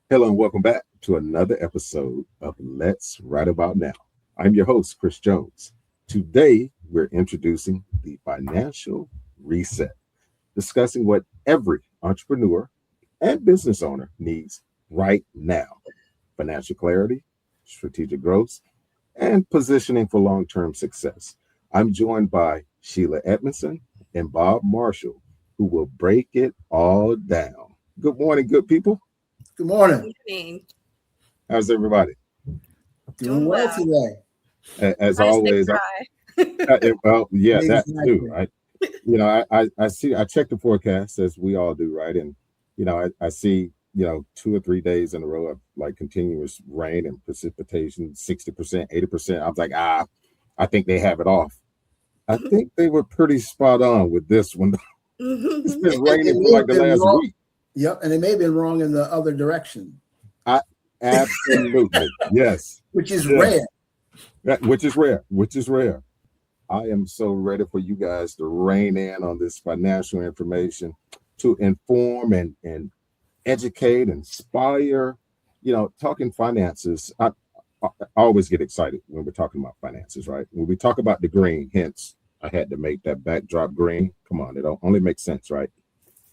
Hello and welcome back to another episode of Let's Right About Now. I'm your host, Chris Jones. Today, we're introducing the financial reset, discussing what every entrepreneur and business owner needs right now: financial clarity, strategic growth, and positioning for long term success. I'm joined by Sheila Edmondson and Bob Marshall, who will break it all down. Good morning, good people. Good morning. Evening. How's everybody? Doing Doing well well. today. As Trying to stay always, dry. well, yeah, that too. Exactly. I see. I check the forecast as we all do, right? And I see 2 or 3 days in a row of like continuous rain and precipitation, 60%, 80%. I was like, I think they have it off. I think they were pretty spot on with this one. It's been It raining for may like have the been last wrong. week. Yep, and it may have been wrong in the other direction, I absolutely yes, which is yes. rare. Which is rare. Which is rare. I am so ready for you guys to rein in on this financial information to inform and educate, inspire. Talking finances, I always get excited when we're talking about finances, right? When we talk about the green, hence I had to make that backdrop green. Come on, it only makes sense, right?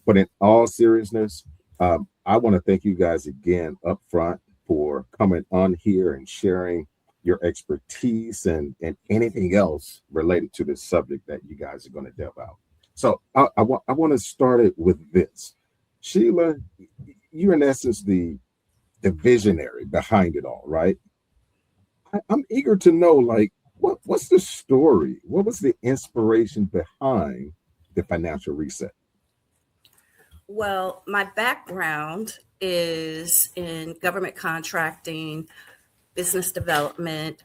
But in all seriousness, I want to thank you guys again up front for coming on here and sharing your expertise and anything else related to this subject that you guys are going to delve out. So I want to start it with this. Sheila, you're in essence the visionary behind it all, right? I'm eager to know, like, what's the story? What was the inspiration behind the financial reset? Well, my background is in government contracting, business development,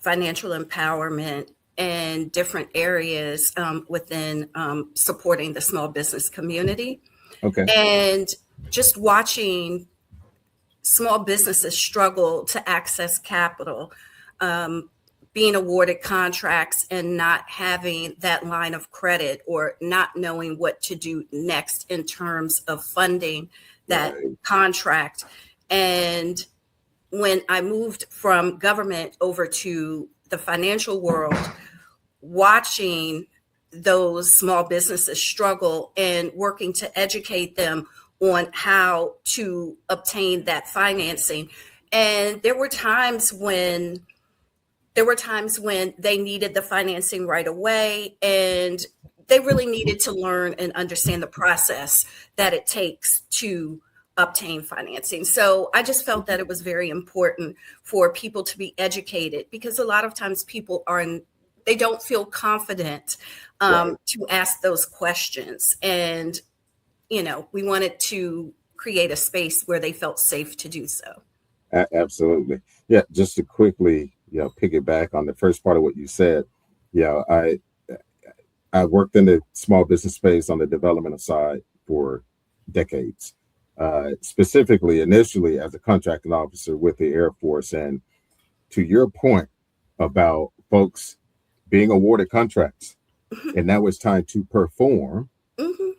financial empowerment, and different areas within supporting the small business community. Okay. And just watching small businesses struggle to access capital, um, being awarded contracts and not having that line of credit or not knowing what to do next in terms of funding that Right. contract. And when I moved from government over to the financial world, watching those small businesses struggle and working to educate them on how to obtain that financing. And there were times when they needed the financing right away, and they really needed to learn and understand the process that it takes to obtain financing. So I just felt that it was very important for people to be educated, because a lot of times they don't feel confident Right. to ask those questions. And, we wanted to create a space where they felt safe to do so. Absolutely. Yeah. Just to quickly, piggyback on the first part of what you said. Yeah, I worked in the small business space on the developmental side for decades. Specifically, initially as a contracting officer with the Air Force, and to your point about folks being awarded contracts, and now it's time to perform. Mhm.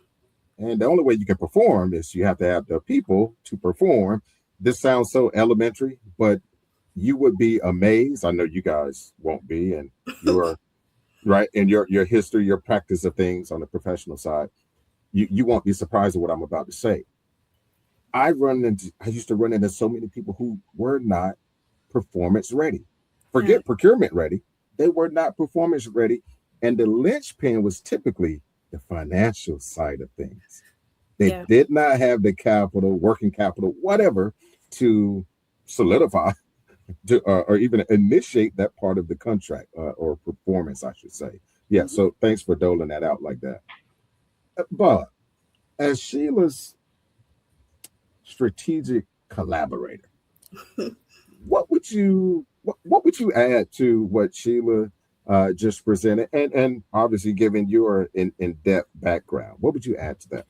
And the only way you can perform is you have to have the people to perform. This sounds so elementary, but you would be amazed. I know you guys won't be, and you're right in your history, your practice of things on the professional side. You won't be surprised at what I'm about to say. I used to run into so many people who were not performance ready. Yeah. Forget procurement ready. They were not performance ready. And the linchpin was typically the financial side of things. They Yeah. did not have the capital, working capital, whatever, to solidify or even initiate that part of the contract or performance, I should say. Yeah. Mhm. So thanks for doling that out like that. But as Sheila's strategic collaborator, what would you add to what Sheila just presented, and obviously given your in-depth background, what would you add to that?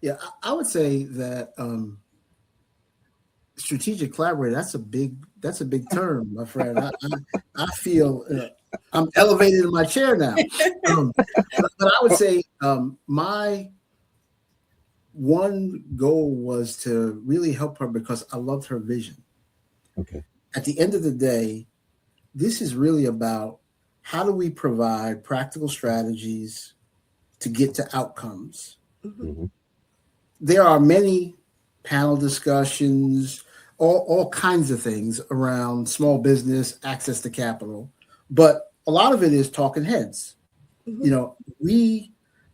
Yeah, I would say that strategic collaborator. That's a big term, my friend. I feel I'm elevated in my chair now. But I would say my one goal was to really help her because I loved her vision. Okay. At the end of the day, this is really about how do we provide practical strategies to get to outcomes. Mm-hmm. There are many panel discussions, all kinds of things around small business, access to capital, but a lot of it is talking heads. Mhm. You know, we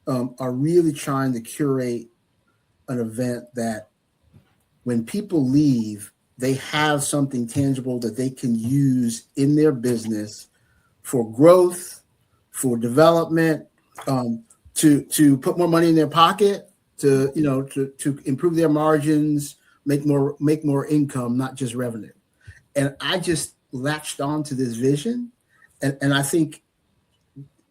are really trying to curate an event that when people leave, they have something tangible that they can use in their business for growth, for development, to put more money in their pocket, to to improve their margins, make more income, not just revenue. And I just latched on to this vision, and I think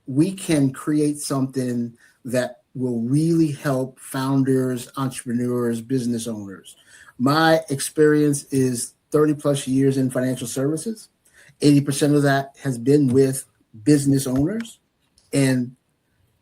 we can create something that will really help founders, entrepreneurs, business owners. My experience is 30 plus years in financial services. 80% of that has been with business owners. And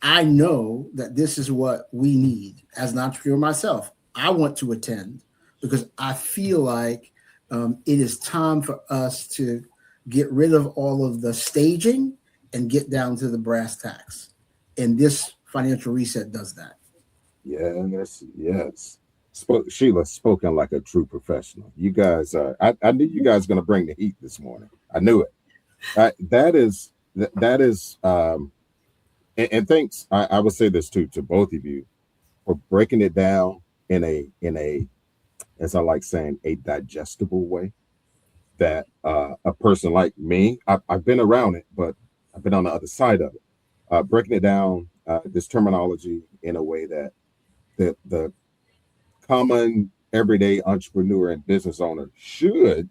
I know that this is what we need as an entrepreneur myself. I want to attend because I feel like it is time for us to get rid of all of the staging and get down to the brass tacks. And this financial reset does that. Yes. Sheila, spoken like a true professional. You guys are. I knew you guys were going to bring the heat this morning. I knew it. That is. And thanks. I would say this too to both of you for breaking it down in a as I like saying a digestible way that a person like me, I've been around it, but I've been on the other side of it. Breaking it down, this terminology in a way that the common everyday entrepreneur and business owner should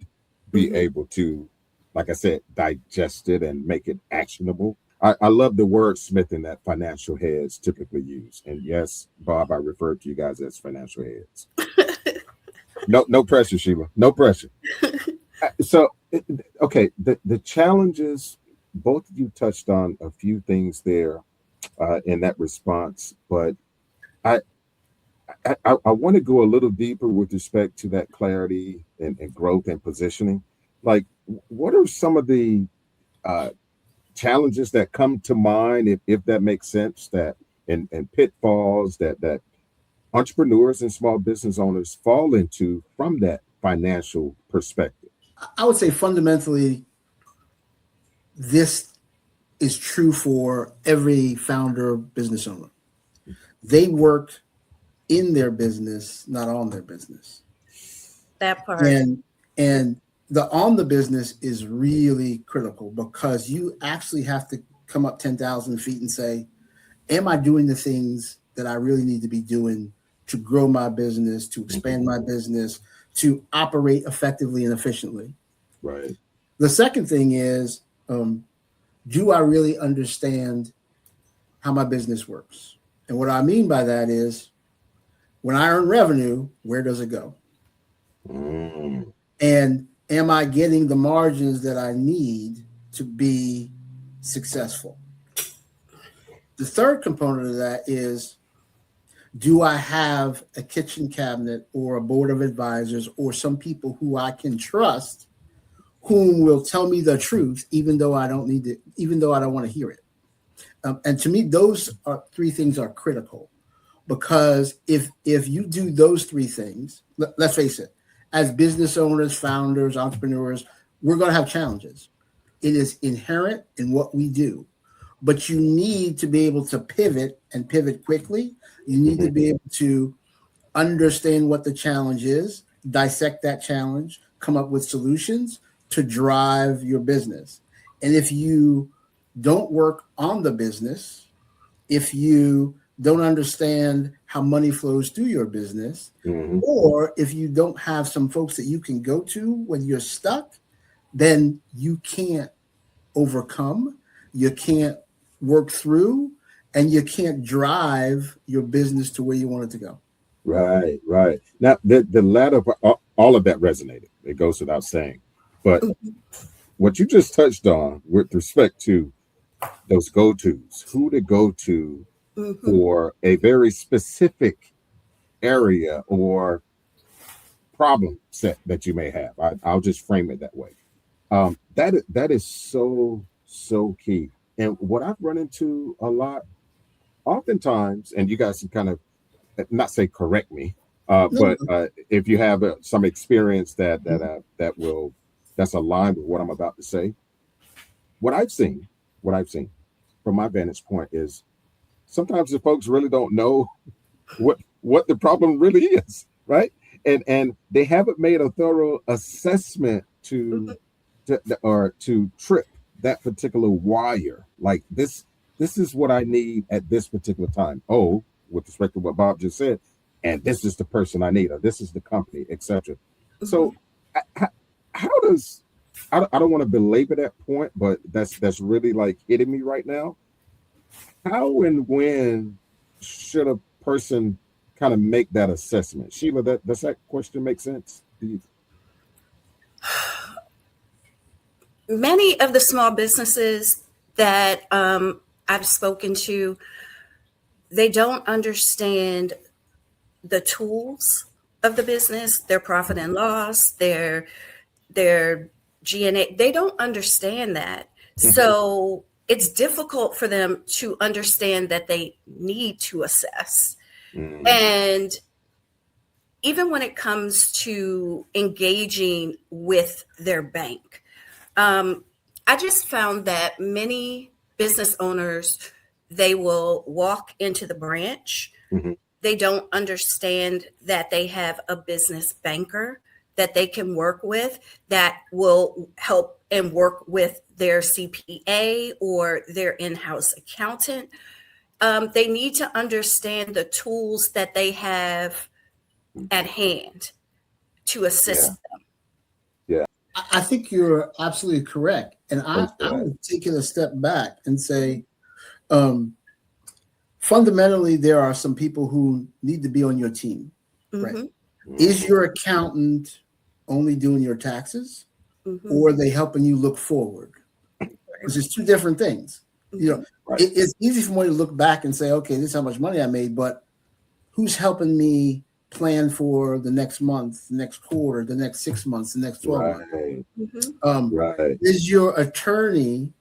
be Mhm. able to, like I said, digest it and make it actionable. I love the wordsmithing that financial heads typically use. And yes, Bob, I refer to you guys as financial heads. No pressure, Sheila. No pressure. So, okay, the challenges, both of you touched on a few things there in that response, but I, I want to go a little deeper with respect to that clarity and growth and positioning. Like, what are some of the uh, challenges that come to mind, if that makes sense, that and pitfalls that entrepreneurs and small business owners fall into from that financial perspective? I would say fundamentally, this is true for every founder, business owner. They work in their business, not on their business. That part. And the on the business is really critical because you actually have to come up 10,000 feet and say, am I doing the things that I really need to be doing to grow my business, to expand my business, to operate effectively and efficiently? Right. The second thing is, do I really understand how my business works? And what I mean by that is, when I earn revenue, where does it go? Mm. And am I getting the margins that I need to be successful? The third component of that is, do I have a kitchen cabinet or a board of advisors or some people who I can trust whom will tell me the truth, even though I don't need it, even though I don't want to hear it? And to me, those three things are critical, because if you do those three things, let's face it, as business owners, founders, entrepreneurs, we're going to have challenges. It is inherent in what we do, but you need to be able to pivot and pivot quickly. You need to be able to understand what the challenge is, dissect that challenge, come up with solutions to drive your business. And if you don't work on the business, if you don't understand how money flows through your business, Mm-hmm. or if you don't have some folks that you can go to when you're stuck, then you can't overcome, you can't work through, and you can't drive your business to where you want it to go. Right. Now, the latter, all of that resonated. It goes without saying. But what you just touched on with respect to those go-tos, who to go to Mhm. for a very specific area or problem set that you may have. I'll just frame it that way. That is so key. And what I've run into a lot, oftentimes, and you guys can kind of not say correct me, but if you have some experience that's aligned with what I'm about to say, what I've seen from my vantage point is sometimes the folks really don't know what the problem really is, right? And they haven't made a thorough assessment to trip that particular wire. Like this is what I need at this particular time. Oh, with respect to what Bob just said, and this is the person I need, or this is the company, etc. So how does, I don't want to belabor that point, but that's really like hitting me right now. How and when should a person kind of make that assessment? Sheila, does that question make sense? Many of the small businesses that I've spoken to, they don't understand the tools of the business, their profit and loss, their G&A. They don't understand that. So it's difficult for them to understand that they need to assess. And even when it comes to engaging with their bank, I just found that many business owners, they will walk into the branch. They don't understand that they have a business banker that they can work with that will help and work with their CPA or their in-house accountant. They need to understand the tools that they have at hand to assist them. Yeah. I think you're absolutely correct. And I would take it a step back and say, fundamentally, there are some people who need to be on your team, right? Is your accountant only doing your taxes, or are they helping you look forward? Because it's two different things. It's easy for me to look back and say, okay, this is how much money I made, but who's helping me plan for the next month, the next quarter, the next 6 months, the next 12 months? Is your attorney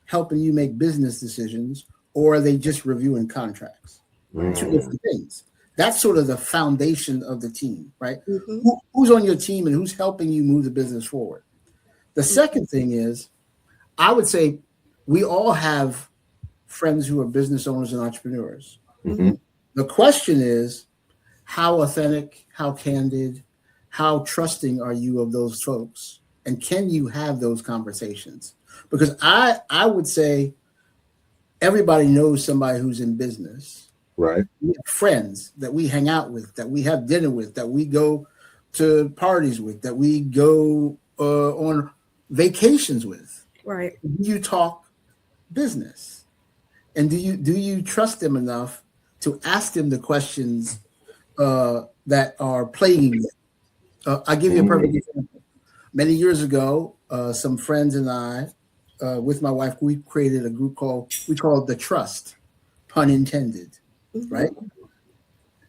helping you make business decisions, or are they just reviewing contracts? Two different things. That's sort of the foundation of the team, right? Who's on your team and who's helping you move the business forward? The second thing is, I would say we all have friends who are business owners and entrepreneurs. The question is, how authentic, how candid, how trusting are you of those folks? And can you have those conversations? Because I would say everybody knows somebody who's in business. Right. We have friends that we hang out with, that we have dinner with, that we go to parties with, that we go on vacations with. Right. Do you talk business? And do you trust them enough to ask them the questions that are plaguing you? I'll give you a perfect example. Many years ago, some friends and I, with my wife, we created a group we called The Trust, pun intended, right?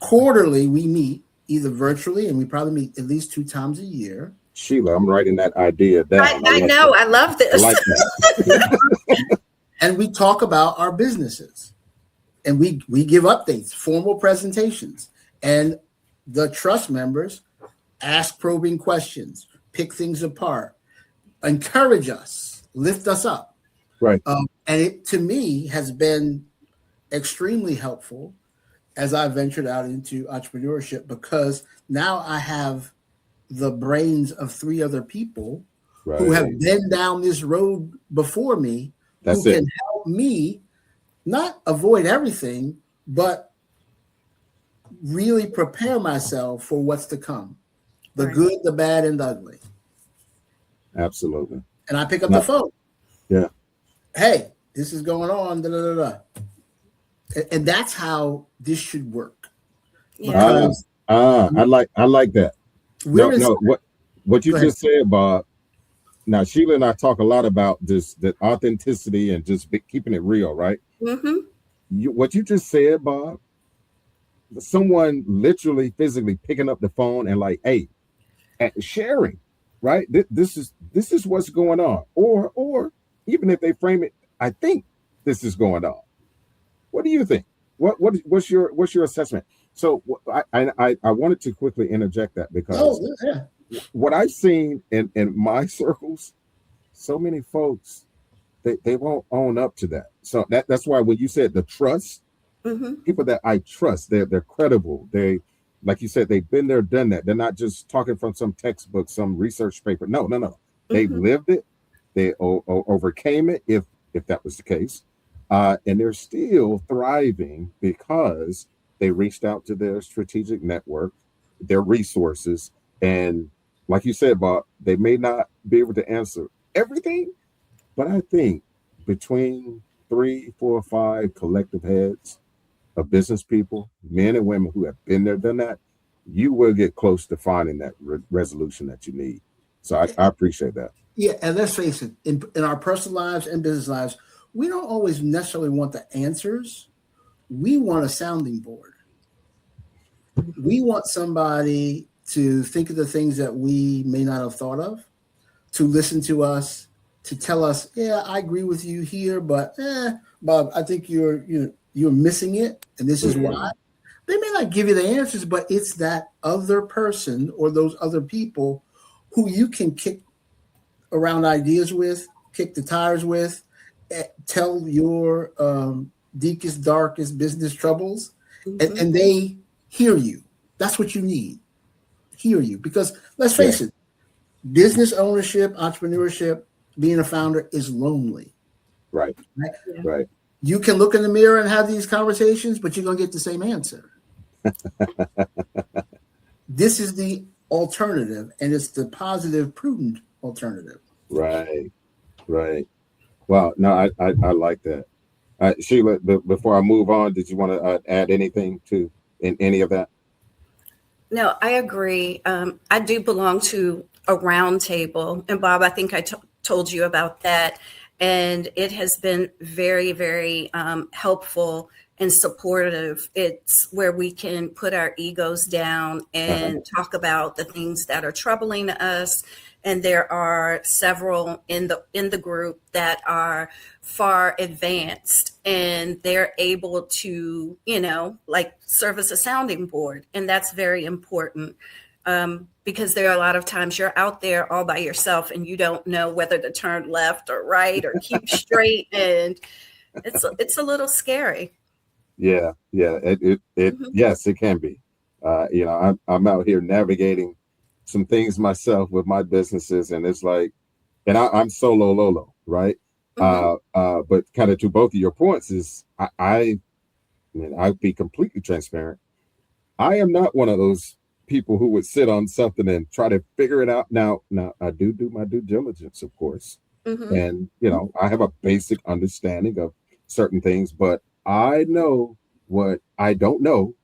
Quarterly, we meet either virtually, and we probably meet at least 2 times a year. Sheila, I'm writing that idea down. I know. I love this. I like that. And we talk about our businesses, and we give updates, formal presentations, and the trust members ask probing questions, pick things apart, encourage us, lift us up. Right. And it, to me, has been extremely helpful as I ventured out into entrepreneurship, because now I have the brains of 3 other people who have been down this road before me, who can help me not avoid everything, but really prepare myself for what's to come. The good, the bad, and the ugly. Absolutely. And I pick up the phone. Yeah. Hey, this is going on. Da, da, da, da. And that's how this should work. Yeah. I like that. No, what you just said, Bob. Now, Sheila and I talk a lot about this, that authenticity and just keeping it real, right? What you just said, Bob, someone literally physically picking up the phone and like, hey, sharing, right? This is what's going on, or even if they frame it, I think this is going on. What do you think? What's your assessment? So I wanted to quickly interject that Oh, because yeah. what I've seen in my circles, so many folks they won't own up to that. So that's why when you said the trust, Mm-hmm. people that I trust, they're credible. They, like you said, they've been there, done that. They're not just talking from some textbook, some research paper. No, no, no. They've Mm-hmm. lived it. They overcame it, if that was the case, and they're still thriving because they reached out to their strategic network, their resources, and like you said, Bob, they may not be able to answer everything, but I think between 3, 4, 5 collective heads of business people, men and women who have been there, done that, you will get close to finding that resolution that you need. So I appreciate that. Yeah, and let's face it, in our personal lives and business lives, we don't always necessarily want the answers. We want a sounding board. We want somebody to think of the things that we may not have thought of, to listen to us, to tell us, yeah, I agree with you here, but Bob, I think you're missing it, and this is why. Mhm. They may not give you the answers, but it's that other person or those other people who you can kick around ideas with, kick the tires with, tell your deepest, darkest business troubles, Mm-hmm. and they hear you. That's what you need. Hear you. Because let's Yeah, face it, business ownership, entrepreneurship, being a founder is lonely. right, Right? Yeah. right. You can look in the mirror and have these conversations, but you're going to get the same answer. This is the alternative, and it's the positive, prudent alternative. Right, right. Wow, no, I like that. Sheila, before I move on, did you want to add anything to in any of that? No, I agree. I do belong to a round table. And Bob, I think I told you about that. And it has been very, very helpful and supportive. It's where we can put our egos down Uh-huh. and talk about the things that are troubling us. And there are several in the group that are far advanced and they're able to, like serve as a sounding board. And that's very important because there are a lot of times you're out there all by yourself and you don't know whether to turn left or right or keep straight. And it's a little scary. Yeah, yeah. Mhm. Yes, it can be. I'm out here navigating some things myself with my businesses, and it's like, and I'm solo Lolo, right? Mhm. But kind of to both of your points is I mean, I'll be completely transparent. I am not one of those people who would sit on something and try to figure it out. Now I do my due diligence, of course, Mhm. and I have a basic understanding of certain things, but I know what I don't know,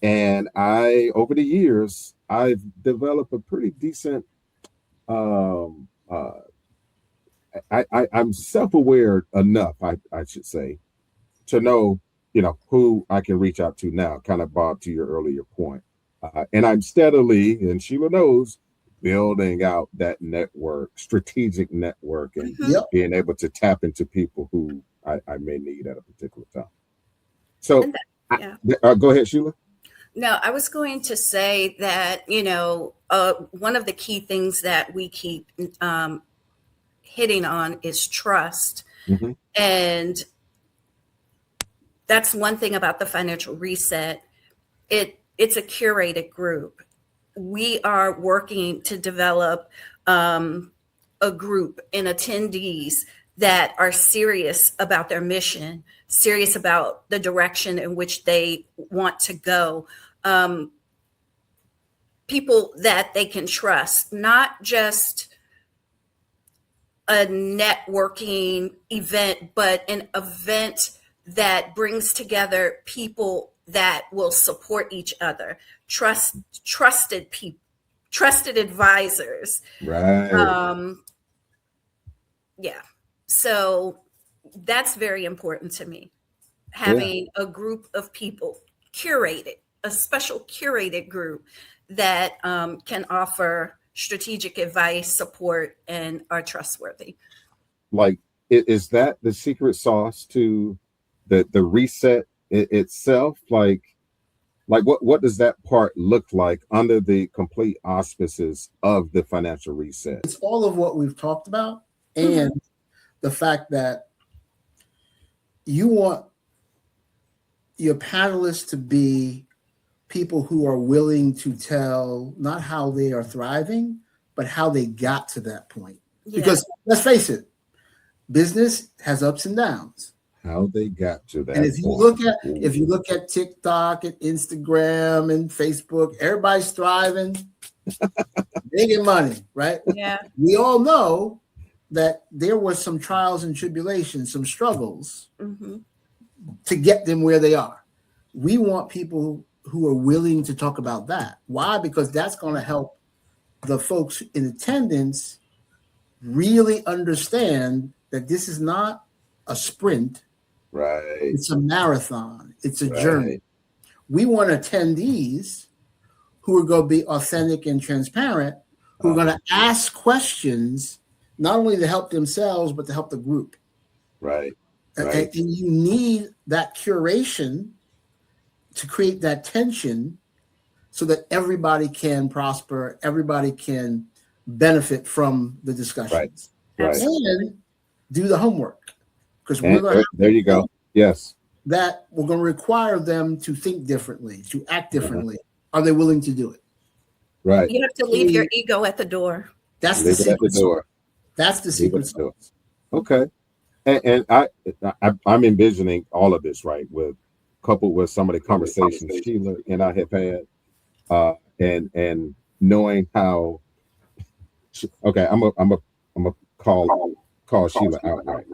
and over the years I've developed a pretty decent um uh I'm self-aware enough, I should say, to know, who I can reach out to now, kind of Bob, to your earlier point. And I'm steadily, and Sheila knows, building out that network, strategic network, and Mhm. Yep. being able to tap into people who I may need at a particular time. So And that, I, yeah. go ahead, Sheila. No, I was going to say that, one of the key things that we keep hitting on is trust. Hmm. And that's one thing about the financial reset. It's a curated group. We are working to develop a group and attendees that are serious about their mission, serious about the direction in which they want to go. Um, People that they can trust, not just a networking event, but an event that brings together people that will support each other, trusted people, trusted advisors. Right. Um, yeah. So that's very important to me, Yeah. having a group of people. a special curated group that can offer strategic advice, support, and are trustworthy. Like, is that the secret sauce to the reset itself? Like what does that part look like under the complete auspices of the financial reset? It's all of what we've talked about, and the fact that you want your panelists to be people who are willing to tell not how they are thriving, but how they got to that point. Yeah. Because let's face it, business has ups and downs. How they got to that. And if you look at TikTok and Instagram and Facebook, everybody's thriving, making money, right? Yeah. We all know that there was some trials and tribulations, some struggles to get them where they are. We want people who are willing to talk about that. Why? Because that's going to help the folks in attendance really understand that this is not a sprint. Right. It's a marathon. It's a journey. We want attendees who are going to be authentic and transparent, who are going to ask questions, not only to help themselves, but to help the group. Right. And you need that curation to create that tension so that everybody can prosper, everybody can benefit from the discussions. Right. And do the homework. Because there you go. Yes. That we're going to require them to think differently, to act differently. Are they willing to do it? Right. You have to leave your ego at the door. That's the secret sauce. That's the secret sauce. Okay. And I'm envisioning all of this, right, coupled with some of the conversations Sheila and I have had, and knowing how. Okay, I'm a call Sheila outright.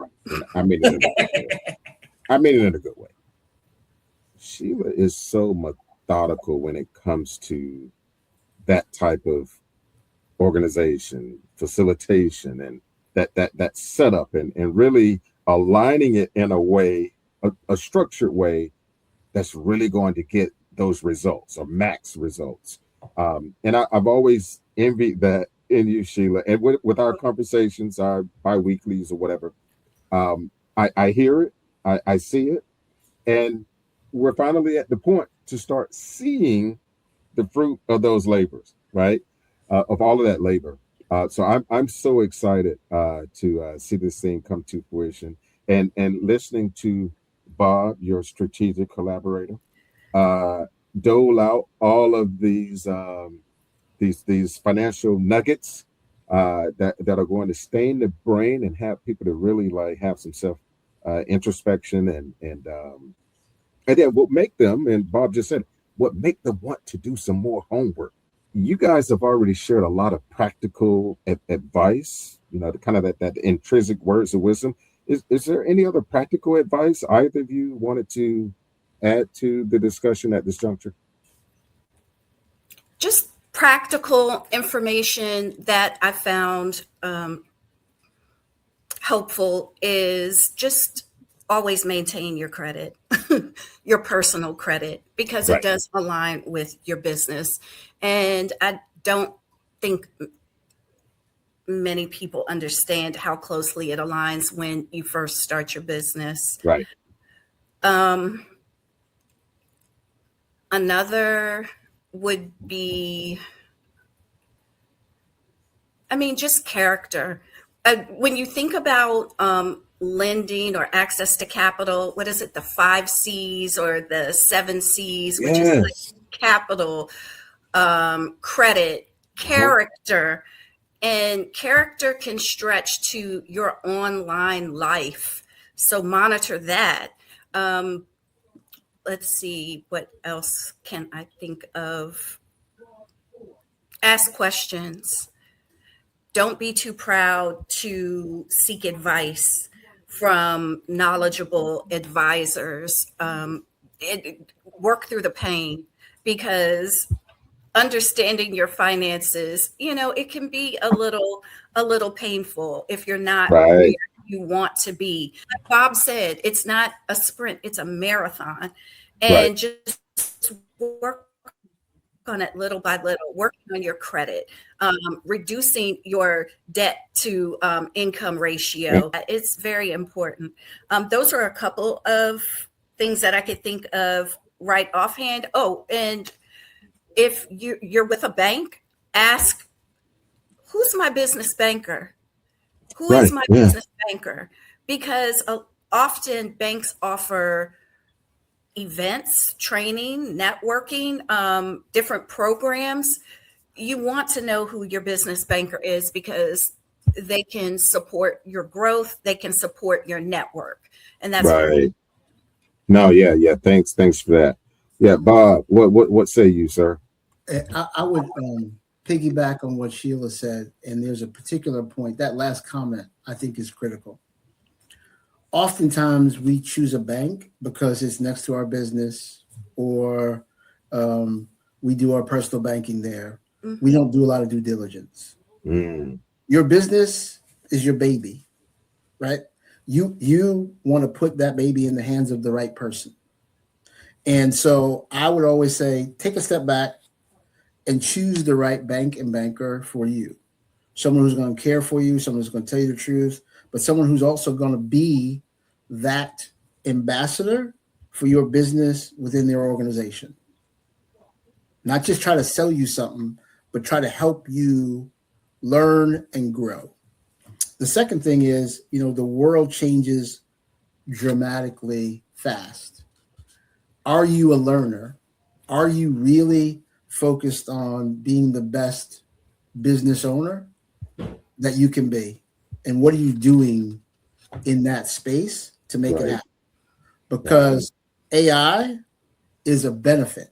I mean it in a good way. Sheila is so methodical when it comes to that type of organization, facilitation, and that setup, and really aligning it in a way, a structured way that's really going to get those results or max results. And I've always envied that in you, Sheila, and with our conversations, our bi-weeklies or whatever. I hear it, I see it, and we're finally at the point to start seeing the fruit of those labors, right? Of all of that labor. So I'm so excited to see this thing come to fruition, and listening to Bob, your strategic collaborator, dole out all of these financial nuggets that are going to stain the brain and have people to really like have some self introspection and then what make them, and Bob just said, what make them want to do some more homework. You guys have already shared a lot of practical advice, the kind of that intrinsic words of wisdom. Is there any other practical advice either of you wanted to add to the discussion at this juncture? Just practical information that I found helpful is just always maintain your credit, your personal credit, because it does align with your business. And I don't think many people understand how closely it aligns when you first start your business. Right. Another would be, just character. When you think about lending or access to capital, what is it, the 5 C's or the 7 C's, which is like capital, credit, character, and character can stretch to your online life. So monitor that. Let's see, what else can I think of? Ask questions. Don't be too proud to seek advice from knowledgeable advisors. Work through the pain, because understanding your finances, it can be a little painful if you're not where you want to be. Like Bob said, it's not a sprint, it's a marathon. And just work on it little by little, working on your credit, reducing your debt to income ratio. It's very important. Those are a couple of things that I could think of right offhand. Oh, and if you're with a bank, ask, who's my business banker? Who is my business banker? Because often banks offer events, training, networking, different programs. You want to know who your business banker is because they can support your growth. They can support your network. And that's right. No, yeah. Thanks for that. Yeah, Bob, what say you, sir? I would piggyback on what Sheila said, and there's a particular point. That last comment I think is critical. Oftentimes we choose a bank because it's next to our business, or we do our personal banking there. Mm-hmm. We don't do a lot of due diligence. Mm. Your business is your baby, right? You want to put that baby in the hands of the right person. And so I would always say, take a step back and choose the right bank and banker for you. Someone who's going to care for you, someone who's going to tell you the truth, but someone who's also going to be that ambassador for your business within their organization. Not just try to sell you something, but try to help you learn and grow. The second thing is, the world changes dramatically fast. Are you a learner? Are you really focused on being the best business owner that you can be? And what are you doing in that space to make it happen? Because AI is a benefit.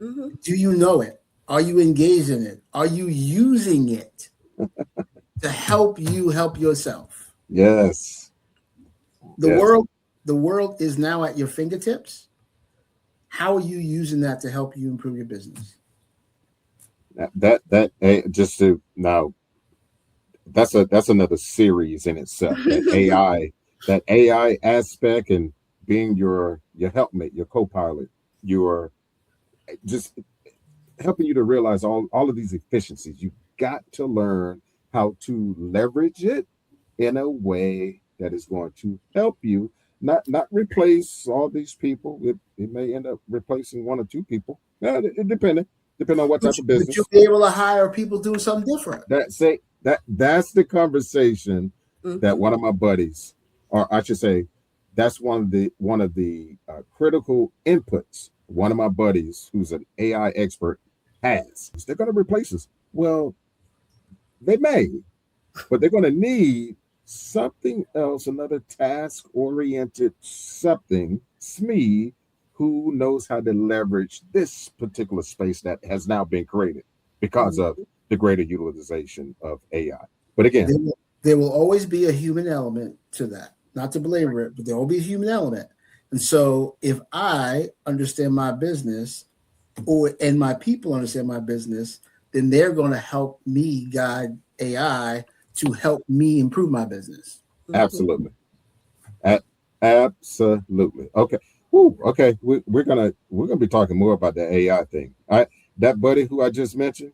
Mm-hmm. Do you know it? Are you engaged in it? Are you using it to help you help yourself? Yes. The world is now at your fingertips. How are you using that to help you improve your business? That's another series in itself. That AI aspect, and being your helpmate, your co-pilot, your just helping you to realize all of these efficiencies. You got to learn how to leverage it in a way that is going to help you, not replace all these people. It may end up replacing one or two people. Depending on what type of business. But you'll be able to hire people doing something different. That's the conversation that one of my buddies, or I should say, that's one of the critical inputs one of my buddies, who's an AI expert, has. They're going to replace us. Well, they may, but they're going to need something else, another task-oriented something, SME, who knows how to leverage this particular space that has now been created because of the greater utilization of AI. But again, there will always be a human element to that. Not to belabor it, but there will be a human element. And so if I understand my business, and my people understand my business, then they're going to help me guide AI to help me improve my business. Absolutely. Absolutely. Okay. Woo, okay. We're gonna be talking more about the AI thing. That buddy who I just mentioned,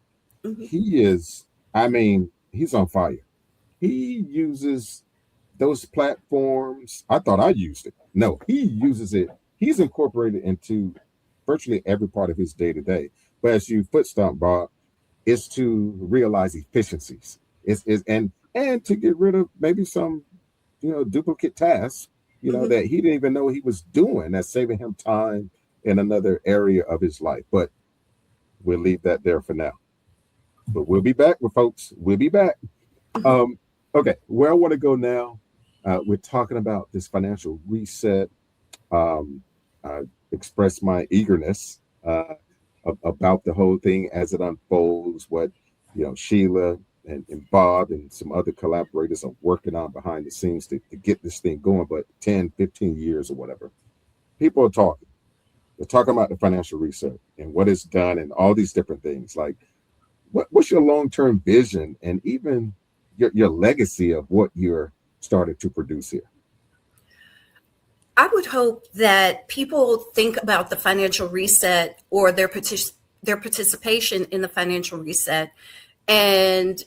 he's on fire. He uses those platforms. I thought I used it. No, he uses it. He's incorporated into virtually every part of his day-to-day. But as you foot stomp, Bob, is to realize efficiencies. And to get rid of maybe some, duplicate tasks, that he didn't even know he was doing, that's saving him time in another area of his life. But we'll leave that there for now. But we'll be back with folks. We'll be back. Okay, where I want to go now, we're talking about this financial reset. I express my eagerness about the whole thing as it unfolds, what Sheila and Bob and some other collaborators are working on behind the scenes to get this thing going. But 10, 15 years or whatever, people are talking. They're talking about the financial reset and what it's done and all these different things. Like, what's your long-term vision and even your legacy of what you're starting to produce here? I would hope that people think about the financial reset or their participation in the financial reset and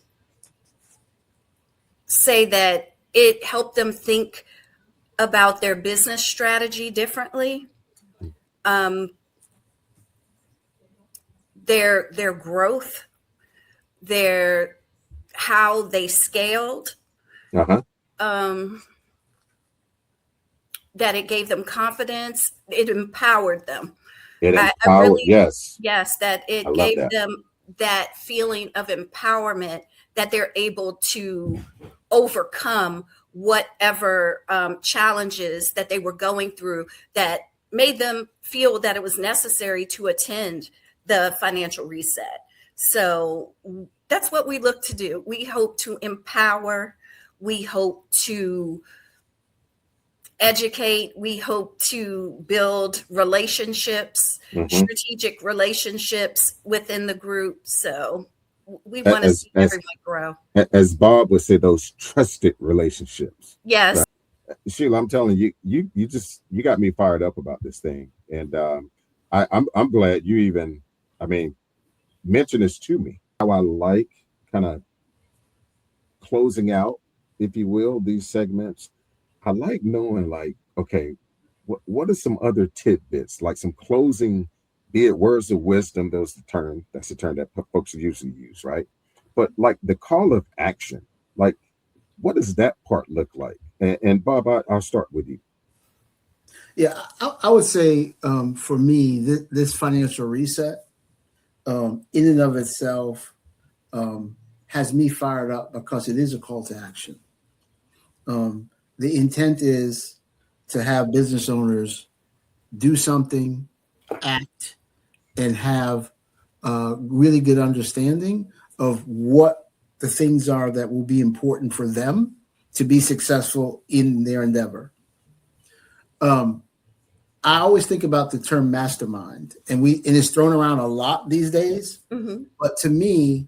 say that it helped them think about their business strategy differently, um, their growth, their how they scaled, Uh-huh. That it gave them confidence, it empowered them. It I empowered, really, yes. yes, that I it love gave that. them that feeling of empowerment that they're able to overcome whatever challenges that they were going through that made them feel that it was necessary to attend the financial reset. So that's what we look to do. We hope to empower, we hope to educate, we hope to build relationships, Hmm. strategic relationships within the group. So we want to As see as everyone grow. as Bob would say, those trusted relationships. Yes. Right. Sheila, I'm telling you, you got me fired up about this thing, and I'm glad you even, I mean, mentioned this to me. How I like kind of closing out, if you will, these segments. I like knowing, like, okay, what are some other tidbits, like some closing, be it words of wisdom, that's the term that folks usually use, right? But like the call of action, like what does that part look like? And Bob, I'll start with you. Yeah, I would say for me, this financial reset, in and of itself, has me fired up because it is a call to action. The intent is to have business owners do something, act, and have a really good understanding of what the things are that will be important for them to be successful in their endeavor. I always think about the term mastermind, and it's thrown around a lot these days. Mm-hmm. But to me,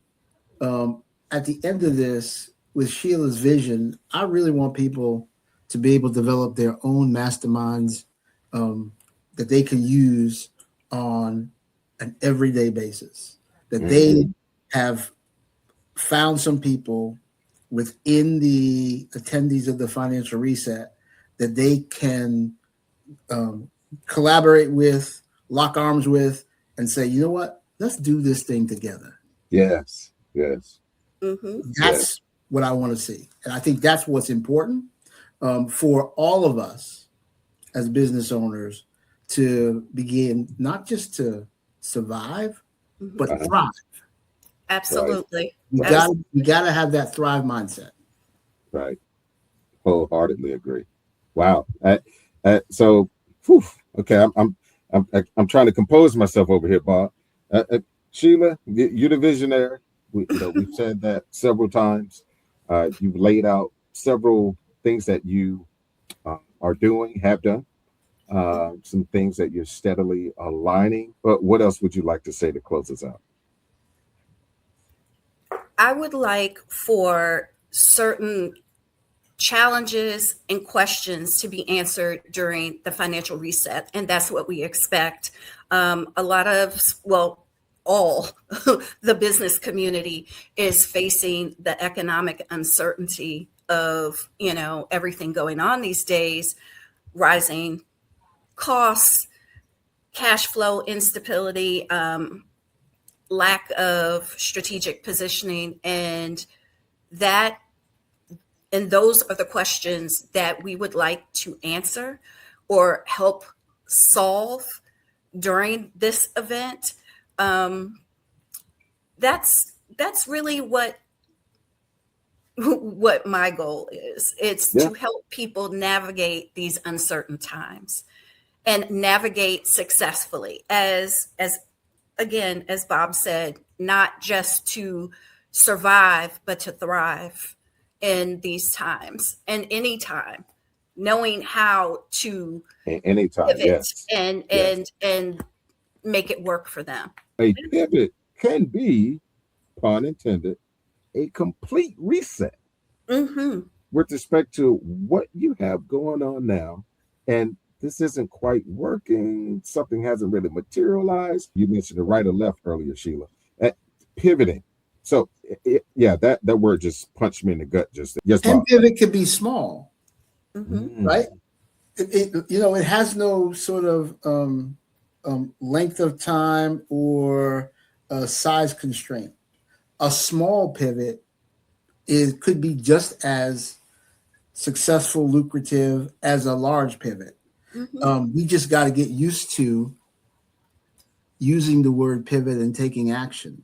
at the end of this, with Sheila's vision, I really want people to be able to develop their own masterminds that they can use on an everyday basis. That they have found some people within the attendees of the financial reset that they can collaborate with, lock arms with, and say, you know what, let's do this thing together. Yes, yes. Mm-hmm. That's what I want to see. And I think that's what's important for all of us as business owners to begin not just to survive, but thrive. Absolutely. Right. We got to have that thrive mindset. Right. Wholeheartedly agree. Wow. So, whew, okay, I'm trying to compose myself over here, Bob. Sheila, you're the visionary. We've said that several times. You've laid out several things that you are doing, have done, some things that you're steadily aligning. But what else would you like to say to close us out? I would like for certain challenges and questions to be answered during the financial reset. And that's what we expect. A lot of, well, all the business community is facing the economic uncertainty of, everything going on these days, rising costs, cash flow instability, lack of strategic positioning, and those are the questions that we would like to answer or help solve during this event. That's really what my goal is. It's Yeah. to help people navigate these uncertain times and navigate successfully, as again, as Bob said, not just to survive, but to thrive in these times and any time, knowing how to Anytime, pivot yes. and Yes. and make it work for them. A pivot can be, pun intended, a complete reset Mm-hmm. with respect to what you have going on now. And this isn't quite working. Something hasn't really materialized. You mentioned the right or left earlier, Sheila. Pivoting. So yeah, that word just punched me in the gut. Just yes, And Bob. pivot could be small, Mhm. right? It has no sort of length of time or size constraint. A small pivot could be just as successful, lucrative as a large pivot. Mhm. We just got to get used to using the word pivot and taking action.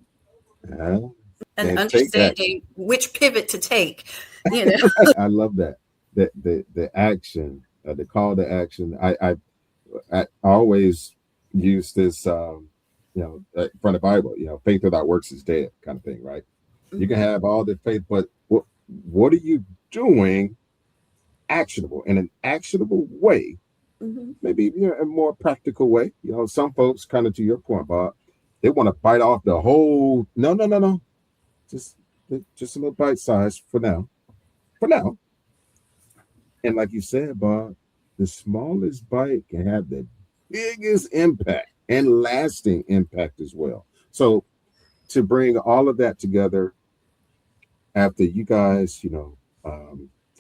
Uh, And and take action. understanding which pivot to take, you know. I love that. The action, the call to action. I always use this, from the Bible. Faith without works is dead, kind of thing, right? You can Mhm. have all the faith, but what are you doing actionable in an actionable way? Mhm. Maybe a more practical way. Some folks, kind of to your point, Bob, they want to bite off the whole. No, no, no, no. Just just a little bite size for now. For now. And like you said, Bob, the smallest bite can have the biggest impact and lasting impact as well. So to bring all of that together after you guys,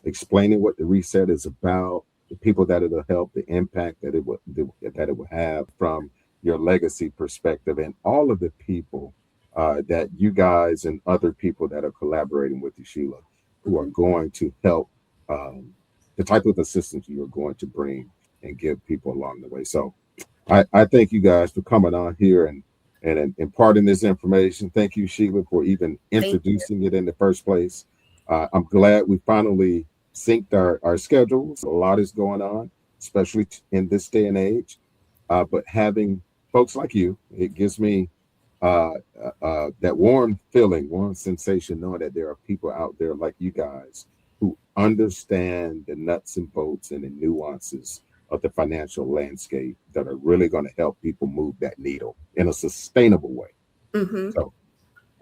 explaining what the reset is about, the people that it'll help, the impact that it will have from your legacy perspective, and all of the people that you guys and other people that are collaborating with you, Sheila, who are Mhm. going to help, um, the type of assistance you are going to bring and give people along the way. So I thank you guys for coming on here and imparting this information. Thank you, Sheila, for even Thank you. introducing it in the first place. I'm glad we finally synced our schedules. A lot is going on, especially in this day and age. But having folks like you, it gives me that warm feeling, warm sensation, knowing that there are people out there like you guys who understand the nuts and bolts and the nuances of the financial landscape that are really going to help people move that needle in a sustainable way. Mhm. So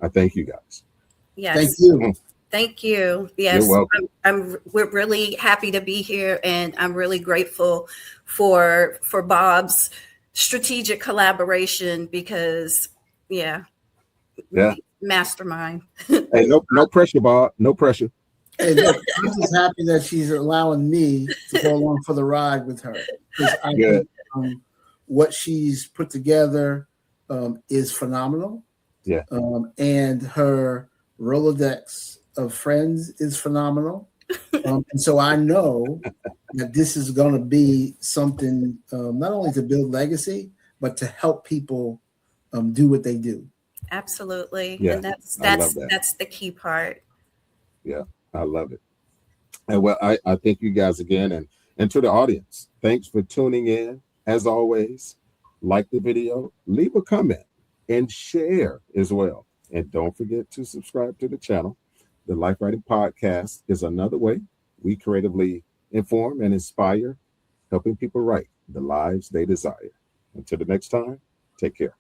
I thank you guys. Thank Yes. you. Thank you. You're Yes, welcome. we're really happy to be here, and I'm really grateful for Bob's strategic collaboration because, yeah, Yeah. mastermind. Hey, no pressure, Bob. No pressure. Hey, look, I'm just happy that she's allowing me to go along for the ride with her because I Good. think what she's put together is phenomenal. Yeah. And her Rolodex of friends is phenomenal. And so I know that this is going to be something not only to build legacy, but to help people do what they do. Absolutely. Yeah. And that's I love that's that. that's the key part. Yeah. I love it. And well, I thank you guys again, and to the audience, thanks for tuning in. As always, like the video, leave a comment, and share as well. And don't forget to subscribe to the channel. The Life Writing Podcast is another way we creatively inform and inspire, helping people write the lives they desire. Until the next time, take care.